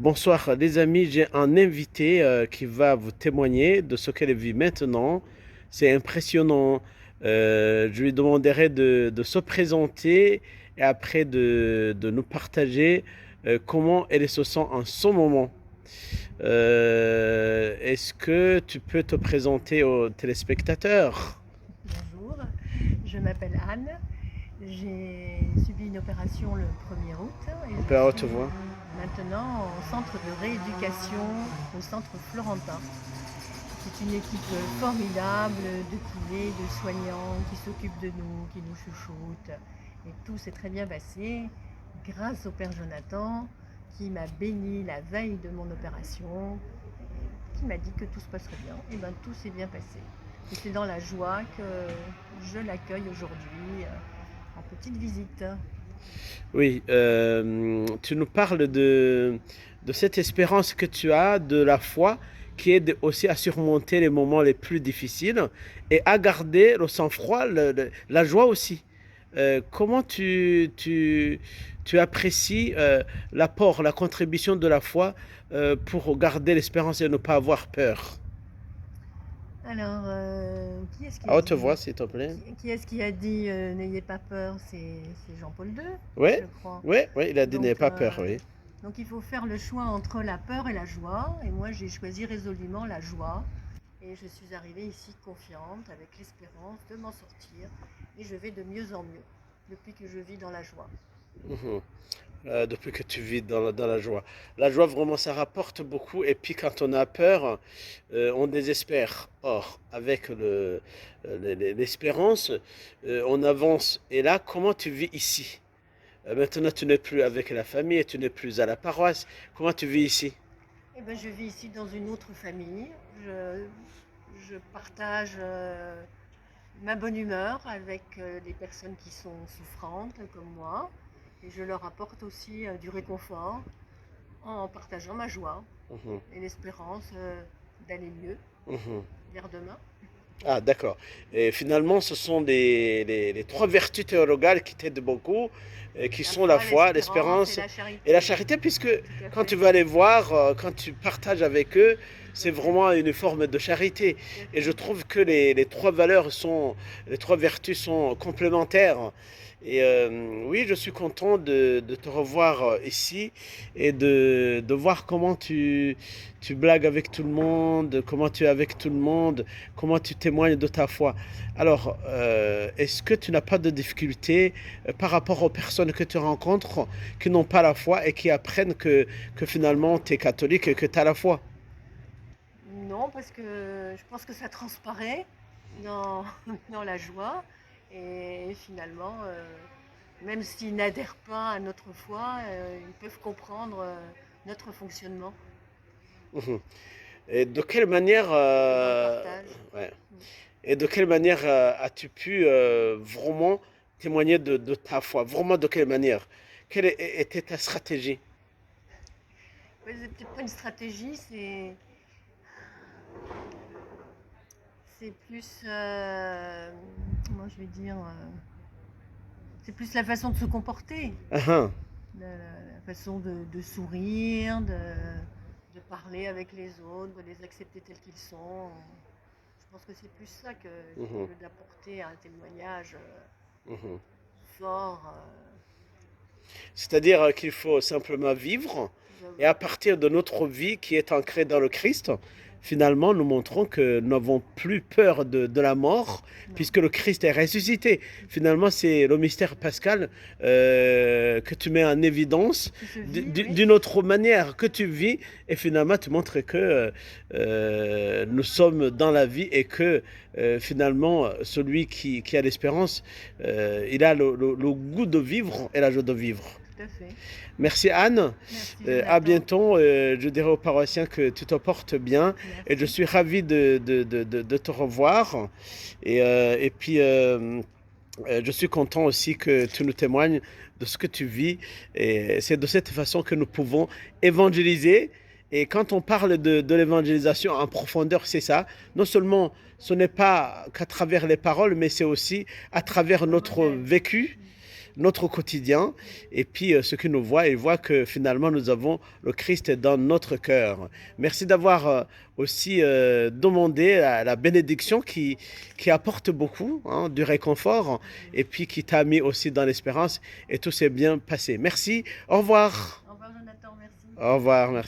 Bonsoir les amis, j'ai un invité qui va vous témoigner de ce qu'elle vit maintenant. C'est impressionnant. Je lui demanderai de se présenter et après de nous partager comment elle se sent en ce moment. Est-ce que tu peux te présenter aux téléspectateurs? Bonjour, je m'appelle Anne. J'ai subi une opération le 1er août et On je peut te suis voir. maintenant au centre de rééducation au centre Florentin. C'est une équipe formidable de kinés, de soignants qui s'occupent de nous, qui nous chouchoutent. Et tout s'est très bien passé grâce au Père Jonathan qui m'a béni la veille de mon opération, qui m'a dit que tout se passerait bien. Et bien tout s'est bien passé. Et c'est dans la joie que je l'accueille aujourd'hui en petite visite. Oui, tu nous parles de cette espérance que tu as, de la foi, qui aide aussi à surmonter les moments les plus difficiles et à garder le sang-froid, la joie aussi. Comment tu apprécies l'apport, la contribution de la foi pour garder l'espérance et ne pas avoir peur? Alors, qui est-ce qui À a haute dit, voix, s'il te plaît. qui est-ce qui a dit n'ayez pas peur? C'est Jean-Paul II, Oui, je crois. oui, oui, il a dit n'aie Donc, pas peur, oui. donc il faut faire le choix entre la peur et la joie. Et moi, j'ai choisi résolument la joie. Et je suis arrivée ici confiante, avec l'espérance de m'en sortir. Et je vais de mieux en mieux depuis que je vis dans la joie. Mhm. Depuis que tu vis dans la joie. La joie, vraiment, ça rapporte beaucoup. Et puis, quand on a peur, on désespère. Or, avec l'espérance, on avance. Et là, comment tu vis ici? Maintenant, tu n'es plus avec la famille, tu n'es plus à la paroisse. Comment tu vis ici? Eh ben, je vis ici dans une autre famille. Je, je partage ma bonne humeur avec les personnes qui sont souffrantes comme moi. Et je leur apporte aussi du réconfort en partageant ma joie Mhm, et l'espérance d'aller mieux mhm. vers demain. Ah, d'accord. Et finalement, ce sont les trois vertus théologales qui t'aident beaucoup, qui La sont la foi, foi, l'espérance et l'espérance la et la charité. charité, puisque Tout à quand tu fait. vas les voir, quand tu partages avec eux, Tout à c'est fait. vraiment une forme de charité. Tout à Et je fait. trouve que les trois valeurs sont, les trois vertus sont complémentaires. Et oui, je suis content de te revoir ici et de voir comment tu blagues avec tout le monde, comment tu es avec tout le monde, comment tu témoignes de ta foi. Alors, est-ce que tu n'as pas de difficultés par rapport aux personnes que tu rencontres qui n'ont pas la foi et qui apprennent que finalement tu es catholique et que tu as la foi? Non, parce que je pense que ça transparaît dans, dans la joie. Et finalement, même s'ils n'adhèrent pas à notre foi, ils peuvent comprendre notre fonctionnement Mhm. Et de quelle manière, dans le partage. ouais. Mm. Et de quelle manière as-tu pu vraiment témoigner de ta foi? Vraiment de quelle manière? Quelle était ta stratégie? Ouais, c'est peut-être pas une stratégie, c'est plus, comment je vais dire, c'est plus la façon de se comporter, Ah, ah. la façon de sourire, de parler avec les autres, de les accepter tels qu'ils sont. Je pense que c'est plus ça Mhm, que d'apporter un témoignage mhm. fort. C'est-à-dire qu'il faut simplement vivre et à partir de notre vie qui est ancrée dans le Christ, finalement, nous montrons que nous n'avons plus peur de la mort Non, puisque le Christ est ressuscité. Finalement, c'est le mystère pascal que tu mets en évidence qui se vit, oui. d'une autre manière que tu vis et finalement, tu montres que nous sommes dans la vie et que finalement, celui qui a l'espérance, il a le goût de vivre et la joie de vivre. Tout à fait. Merci Anne. Merci À Jonathan. bientôt. Je dirai aux paroissiens que tu te portes bien et je Merci. suis ravi de te revoir. Et puis, je suis content aussi que tu nous témoignes de ce que tu vis. Et c'est de cette façon que nous pouvons évangéliser. Et quand on parle de l'évangélisation en profondeur, c'est ça. Non seulement ce n'est pas qu'à travers les paroles, mais c'est aussi à travers Le notre modèle. vécu, notre quotidien. Et puis ceux qui nous voient, ils voient que finalement nous avons le Christ dans notre cœur. Merci d'avoir aussi demandé la bénédiction qui apporte beaucoup, hein, du réconfort, et puis qui t'a mis aussi dans l'espérance, et tout s'est bien passé. Merci, au revoir. Au revoir Jonathan, merci. Au revoir, merci.